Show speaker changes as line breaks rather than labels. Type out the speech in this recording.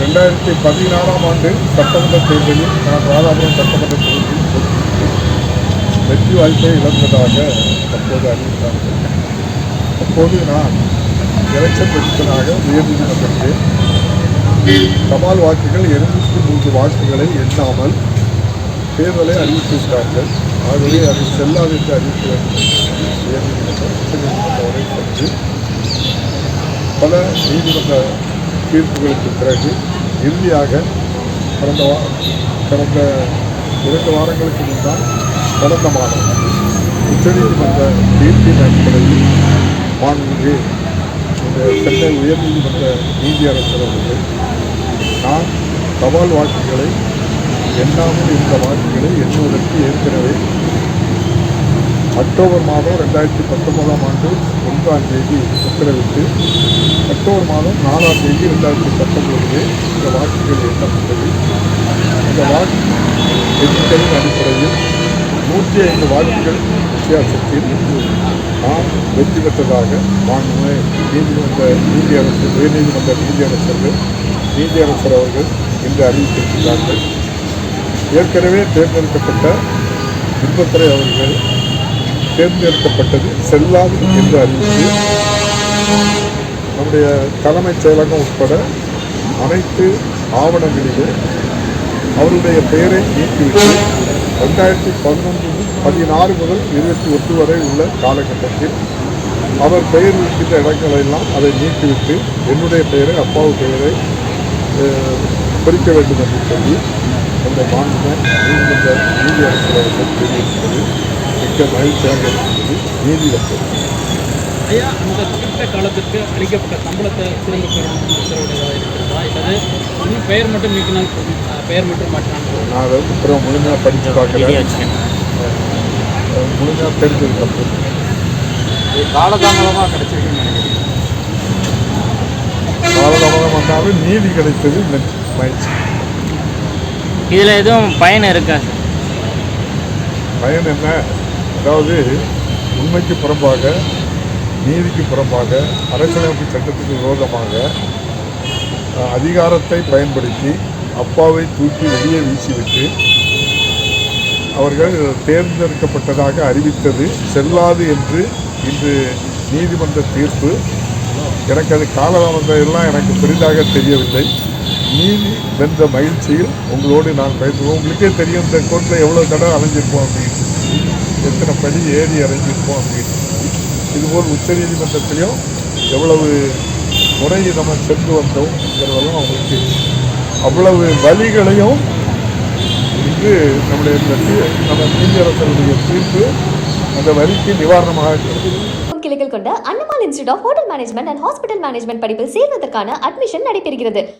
2016 ஆண்டு சட்டமன்ற தேர்தலில் நான் ராதாபுரம் சட்டமன்ற தொகுதியில் போட்டியிட்டு வெற்றி வாய்ப்பை இழந்ததாக தற்போது அறிவித்தார்கள். அப்போது நான் எலெக்ஷன் கமிஷனாக உயர்நீதிமன்றத்தில் தபால் வாக்குகள் 203 வாக்குகளை எண்ணாமல் தேர்தலை அறிவித்திருக்கிறார்கள். ஆகவே அது செல்லாது என்று அறிவிக்க வேண்டும் உயர்நீதிமன்றம் உச்சநீதிமன்றம் வரை சென்று பல நீதிமன்ற தீர்ப்புகளுக்கு பிறகு இறுதியாக கடந்த 2 வாரங்களுக்கு முன்னால் கடந்த மாதம் உச்சநீதிமன்ற தீர்ப்பின் அடிப்படையில் மாண்புமிகு இந்த சென்னை உயர்நீதிமன்ற நீதியரசர் அவர்கள் நான் தபால் வாக்குகளை எண்ணாமல் இருந்த வாக்குகளை எண்ணுவதற்கு ஏற்கனவே அக்டோபர் மாதம் 2019 ஆண்டு 1ஆம் தேதி உத்தரவிட்டு அக்டோபர் மாதம் 4ஆம் தேதி 2019 இந்த வாக்குகள் எண்ணப்பட்டது. இந்த வாக்கு எண்ணிக்கையின் அடிப்படையில் 105 வாக்குகள் வித்தியாசத்தில் நான் வெற்றி பெற்றதாக நீதிமன்ற நீதியரசர் உயர்நீதிமன்ற நீதியரசர் அவர்கள் இன்று அறிவித்திருக்கிறார்கள். ஏற்கனவே தேர்ந்தெடுக்கப்பட்ட இன்பத்துறை அவர்கள் தேர்ந்தெடுக்கப்பட்டது செல்லாது என்று அறிவித்து நம்முடைய தலைமைச் செயலகம் உட்பட அனைத்து ஆவணங்களிலும் அவருடைய பெயரை நீக்கிவிட்டு 2016 முதல் 21 வரை உள்ள காலகட்டத்தில் அவர் பெயர் இருக்கின்ற இடங்களெல்லாம் அதை நீக்கிவிட்டு என்னுடைய பெயரை அப்பாவு பெயரை குறிக்க வேண்டும் என்று சொல்லி அந்த நீதிமன்ற நீதியரசர் அவர்கள் தெரிவித்தது மிக்க மகிழ்ச்சியாக இருக்கிறது. நீதியரசர்
ஐயா, அந்த குறிப்பிட்ட காலத்திற்கு அளிக்கப்பட்ட சம்பளத்தை திரும்ப பெறணும் உத்தரவுடையதாக இருக்கிறதா இல்லது இன்னும் பெயர் மட்டும் நீக்கினால் பெயர் மட்டும் மாற்றினாங்க?
நான் அதை அப்புறம் முழுமையாக படித்து பார்க்கல, முழுமையாக தெரிஞ்சதுக்கப்புறம்
காலதாமதமாக கிடைச்சிருக்குன்னு நினைக்கிறேன்.
காலதாமதம் வந்தாலும் நீதி கிடைத்தது மகிழ்ச்சி.
இதில் எதுவும் பயன் இருக்கா?
பயன் என்ன? அதாவது உண்மைக்கு புறம்பாக நீதிக்கு புறம்பாக அரசியலமைப்பு சட்டத்துக்கு விரோதமாக அதிகாரத்தை பயன்படுத்தி அப்பாவை தூக்கி வெளியே வீசிவிட்டு அவர்கள் தேர்ந்தெடுக்கப்பட்டதாக அறிவித்தது செல்லாது என்று இன்று நீதிமன்ற தீர்ப்பு. எனக்கு அது காலதாமதம் எல்லாம் எனக்கு பெரிதாக தெரியவில்லை. நீதி வென்ற மகிழ்ச்சியில் உங்களோடு நான் பேசுவோம். உங்களுக்கே தெரியும் இந்த கோர்ட்டில் எவ்வளோ தடவை அலைஞ்சிருப்போம் அப்படின்னு, எத்தனை படி ஏறி அலைஞ்சிருப்போம் அப்படின்னு. இதுபோல் உச்சநீதிமன்றத்திலையும் எவ்வளவு முறை நம்ம சென்று வந்தோம்ங்கிறதெல்லாம் அவங்களுக்கு அவ்வளவு வழிகளையும் இன்று நம்முடைய நம்ம நீதியரசருடைய தீர்ப்பு அந்த வரிக்கு நிவாரணமாக இருக்கிறது.
கிளைகள் கொண்ட Annamal institute of hotel management and hospital management படிப்பில் சேர்வதற்கான அட்மிஷன் நடைபெறுகிறது.